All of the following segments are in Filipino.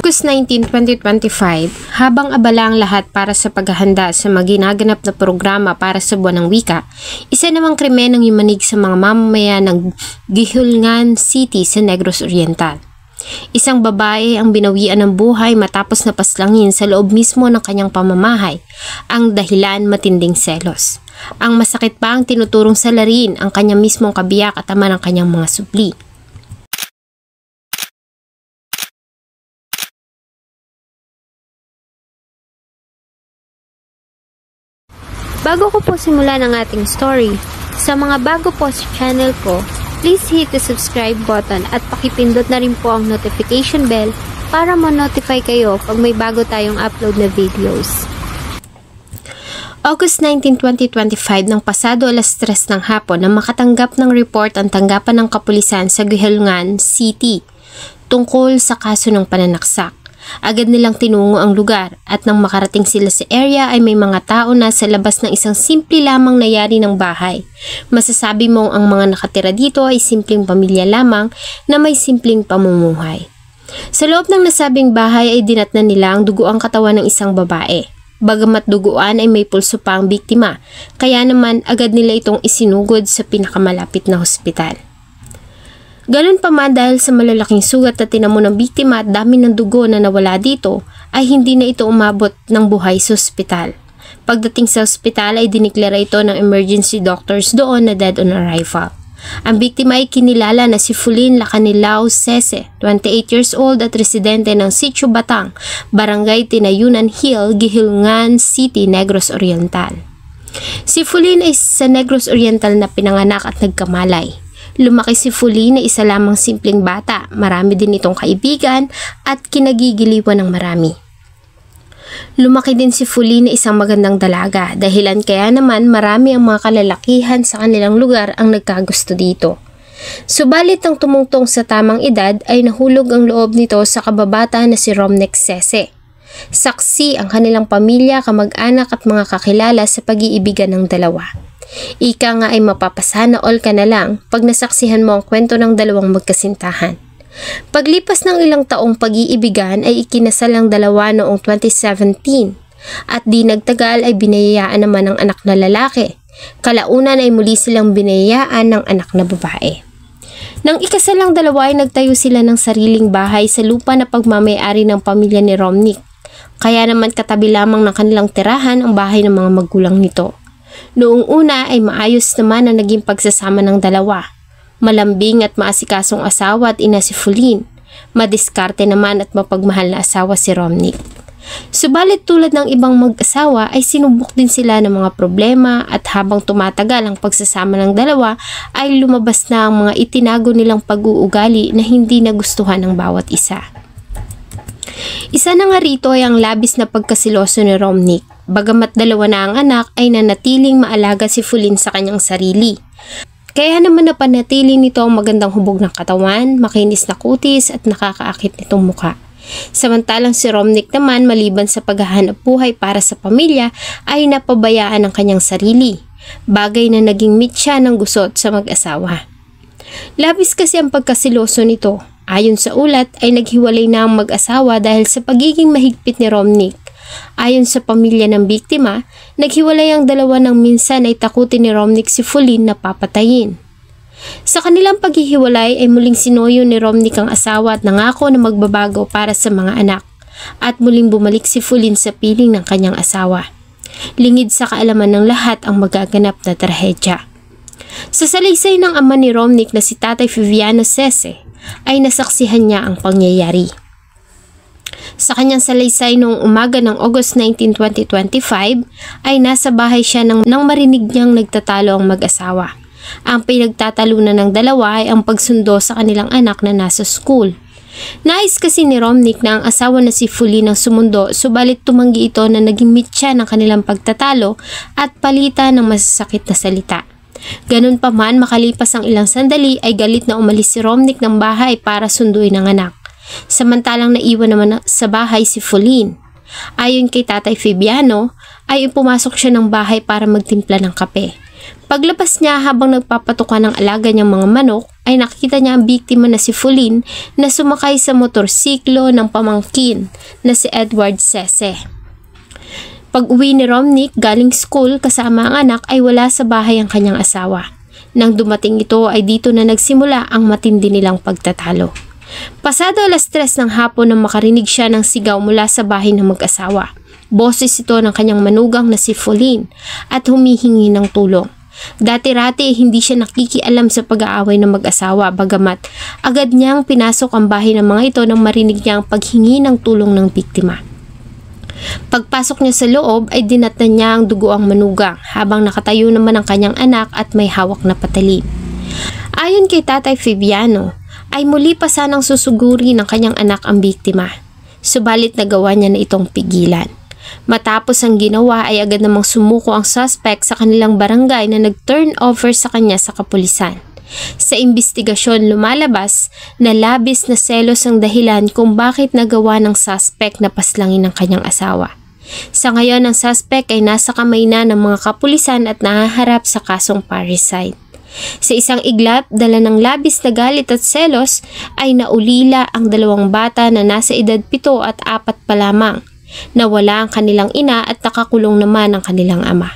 August 19, 2025, habang abala ang lahat para sa paghahanda sa maginaganap na programa para sa Buwan ng Wika, isa namang krimen ang yumanig sa mga mamamayan ng Gihulngan City sa Negros Oriental. Isang babae ang binawian ng buhay matapos na paslangin sa loob mismo ng kanyang pamamahay, ang dahilan matinding selos. Ang masakit pa ang tinuturong salarin ang kanyang mismong kabiyak at ama ng kanyang mga supli. Bago ko po simulan ang ating story, sa mga bago po sa channel ko, please hit the subscribe button at pakipindot na rin po ang notification bell para ma-notify kayo pag may bago tayong upload na videos. August 19, 2025 ng pasado alas 3 ng hapon nang makatanggap ng report ang tanggapan ng kapulisan sa Gihulngan City tungkol sa kaso ng pananaksak. Agad nilang tinungo ang lugar at nang makarating sila sa area ay may mga tao na sa labas ng isang simple lamang na yari ng bahay. Masasabi mong ang mga nakatira dito ay simpleng pamilya lamang na may simpleng pamumuhay. Sa loob ng nasabing bahay ay dinatnan nila ang duguang katawan ng isang babae. Bagamat duguan ay may pulso pa ang biktima, kaya naman agad nila itong isinugod sa pinakamalapit na hospital. Ganun pa man dahil sa malalaking sugat na tinamo ng biktima at dami ng dugo na nawala dito, ay hindi na ito umabot ng buhay sa ospital. Pagdating sa ospital ay diniklara ito ng emergency doctors doon na dead on arrival. Ang biktima ay kinilala na si Fulin Lacanilao Sese, 28 years old at residente ng Sitio Batang, Barangay Tinayunan Hill, Gihulngan City, Negros Oriental. Si Fulin ay sa Negros Oriental na pinanganak at nagkamalay. Lumaki si Fulin na isa lamang simpleng bata, marami din itong kaibigan at kinagigiliwan ng marami. Lumaki din si Fulin na isang magandang dalaga, dahilan kaya naman marami ang mga kalalakihan sa kanilang lugar ang nagkagusto dito. Subalit ang tumungtong sa tamang edad ay nahulog ang loob nito sa kababata na si Romnek Sese. Saksi ang kanilang pamilya, kamag-anak at mga kakilala sa pag-iibigan ng dalawa. Ika nga ay mapapasana all ka na lang pag nasaksihan mo ang kwento ng dalawang magkasintahan. Paglipas ng ilang taong pag-iibigan ay ikinasal ang dalawa noong 2017 at di nagtagal ay binayayaan naman ng anak na lalaki. Kalaunan ay muli silang binayayaan ng anak na babae. Nang ikasal ang dalawa ay nagtayo sila ng sariling bahay sa lupa na pagmamayari ng pamilya ni Romnek. Kaya naman katabi lamang ng kanilang tirahan ang bahay ng mga magulang nito. Noong una ay maayos naman ang naging pagsasama ng dalawa. Malambing at maasikasong asawa at ina si Fulin. Madiskarte naman at mapagmahal na asawa si Romnek. Subalit tulad ng ibang mag-asawa ay sinubok din sila ng mga problema at habang tumatagal ang pagsasama ng dalawa ay lumabas na ang mga itinago nilang pag-uugali na hindi nagustuhan ng bawat isa. Isa na nga rito ay ang labis na pagkasiloso ni Romnek. Bagamat dalawa na ang anak ay nanatiling maalaga si Fulin sa kanyang sarili. Kaya naman napanatili nito ang magandang hubog ng katawan, makinis na kutis at nakakaakit nitong muka. Samantalang si Romnek naman maliban sa paghahanap buhay para sa pamilya ay napabayaan ang kanyang sarili. Bagay na naging mitya ng gusot sa mag-asawa. Labis kasi ang pagkasiloso nito. Ayon sa ulat ay naghiwalay na ang mag-asawa dahil sa pagiging mahigpit ni Romnek. Ayon sa pamilya ng biktima, naghiwalay ang dalawa nang minsan ay takutin ni Romnek si Fulin na papatayin. Sa kanilang paghihiwalay ay muling sinuyo ni Romnek ang asawa at nangako na magbabago para sa mga anak at muling bumalik si Fulin sa piling ng kanyang asawa. Lingid sa kaalaman ng lahat ang magaganap na trahedya. Sa salaysay ng ama ni Romnek na si Tatay Viviano Sese ay nasaksihan niya ang pangyayari. Sa kanyang salaysay noong umaga ng August 19, 2025 ay nasa bahay siya nang marinig niyang nagtatalo ang mag-asawa. Ang pinagtatalunan ng dalawa ay ang pagsundo sa kanilang anak na nasa school. Nais kasi ni Romnek na ang asawa na si Fulin ang sumundo, subalit tumanggi ito na naging mitya ng kanilang pagtatalo at palitan ng masasakit na salita. Ganun pa man, makalipas ang ilang sandali ay galit na umalis si Romnek ng bahay para sunduin ang anak. Samantalang naiwan naman sa bahay si Fulin. Ayon kay Tatay Fabiano ay pumasok siya ng bahay para magtimpla ng kape. Paglabas niya habang nagpapatukan ng alaga niyang mga manok ay nakita niya ang biktima na si Fulin na sumakay sa motorsiklo ng pamangkin na si Edward Sese. Pag-uwi ni Romnick galing school kasama ang anak ay wala sa bahay ang kanyang asawa. Nang dumating ito ay dito na nagsimula ang matindi nilang pagtatalo. Pasado 3:00 ng hapon nang makarinig siya ng sigaw mula sa bahay ng mag-asawa. Boses ito ng kanyang manugang na si Fulin at humihingi ng tulong. Dati-rati hindi siya nakikialam sa pag-aaway ng mag-asawa bagamat agad niyang pinasok ang bahay ng mga ito nang marinig niya ang paghingi ng tulong ng biktima. Pagpasok niya sa loob ay dinatnan niya ang dugo ang manugang habang nakatayo naman ang kanyang anak at may hawak na patalim. Ayon kay Tatay Fabiano, ay muli pa sanang susuguri ng kanyang anak ang biktima. Subalit nagawa niya na itong pigilan. Matapos ang ginawa ay agad namang sumuko ang suspect sa kanilang barangay na nag-turn over sa kanya sa kapulisan. Sa imbestigasyon lumalabas na labis na selos ang dahilan kung bakit nagawa ng suspect na paslangin ng kanyang asawa. Sa ngayon ang suspect ay nasa kamay na ng mga kapulisan at nahaharap sa kasong parricide. Sa isang iglap, dala ng labis na galit at selos ay naulila ang dalawang bata na nasa edad 7 at 4 pa lamang. Nawala ang kanilang ina at nakakulong naman ang kanilang ama.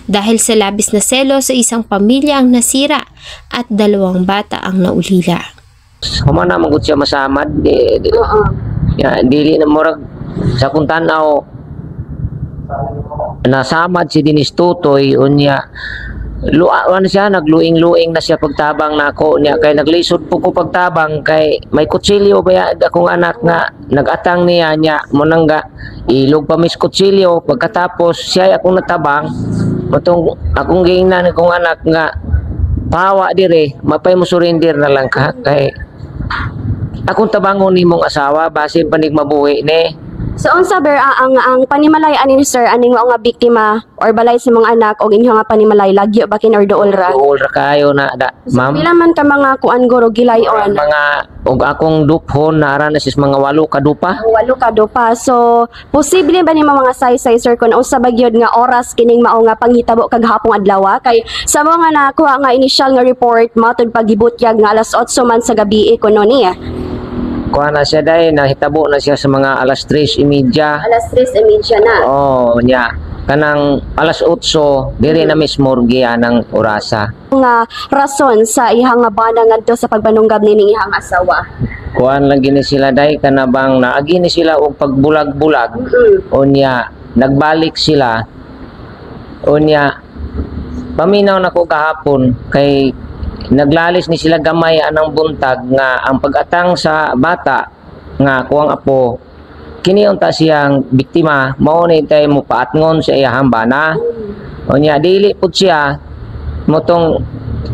Dahil sa labis na selos sa isang pamilya ang nasira at 2 bata ang naulila. Humana magud siya masamad dili na murag sa kung tanaw nasamad si Dinis Tutoy unya luan siya nagluing-luing na siya pagtabang nako niya kay naglisod po ko pagtabang kay may kutsilyo ba akong anak nga nagatang niya mo nangga ilog pa mis kutsilyo pagkatapos siya akong natabang matong akong giingnan akong anak nga pawa dire mapay mo surrender na lang ka kay akong tabangon nimong asawa basin panig mabuhi ni. So unsa ber ang panimalay ani sir aning mao nga biktima or balay sa mga anak og inyo nga panimalay lagyo bakin or duol ra? Duol ra kayo na da, ma'am. Pila man ka mga kuan guro gilayon? Mga og akong duphon na ara na sis mga 8 ka dupa. 8 ka dupa. So posible ba ni mga say sir kun unsa ba gyud nga oras kining mao nga panghitabo kag hapong adlaw kay sa mga nakuha nga initial nga report matud pagibutyag nga alas 8 man sa gabi kuno niya. Kuha na siya dahil, nahitabo na siya sa mga alas 3:30. Alas 3:30 na? Oo, niya. Kanang alas 8, diri na mismo giya ng orasa. Nga rason sa ihang nga bana ngadto sa pagbanunggab ni ihang asawa? Kuhaan lang gini sila dahil kanabang naagi ni sila og pagbulag-bulag. O niya, nagbalik sila. O niya, paminaw na ko kahapon kay naglalis ni sila gamay anang buntag nga ang pag-atang sa bata nga kuwang apo kiniyon ta siyang biktima mao ni tay mo paatngon sa iyang bana unya dili pud siya motong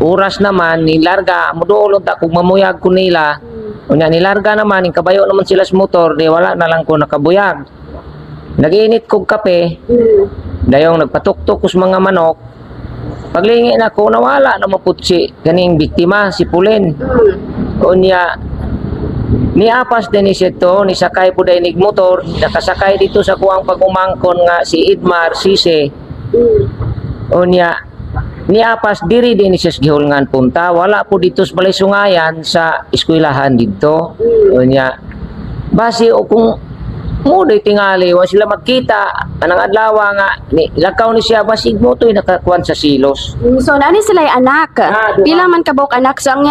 oras naman nilarga moduolon ta kung mamuyag ko nila unya nilarga naman ning kabayo naman sila sa motor di wala na lang ko nakabuyag naginit kog kape dayong nagpatuktok ko sa mga manok. Paglingi na ko nawala na maputsi kaning biktima si Pulin. Unya niapas din siya to ni sakay po daynig motor nakasakay dito sa kuang pagumangkon nga si Idmar Sise. Unya niapas diri din siya sa gihulngan punta wala po dito sa Balaisungayan sa eskwelahan dito. Unya base o kung muday tingali wa sila magkita anang adlaw nga ni lakaw ni siya basig mo toy nakakuan sa silos. So nani sila anak? Pila man kabok anak so ang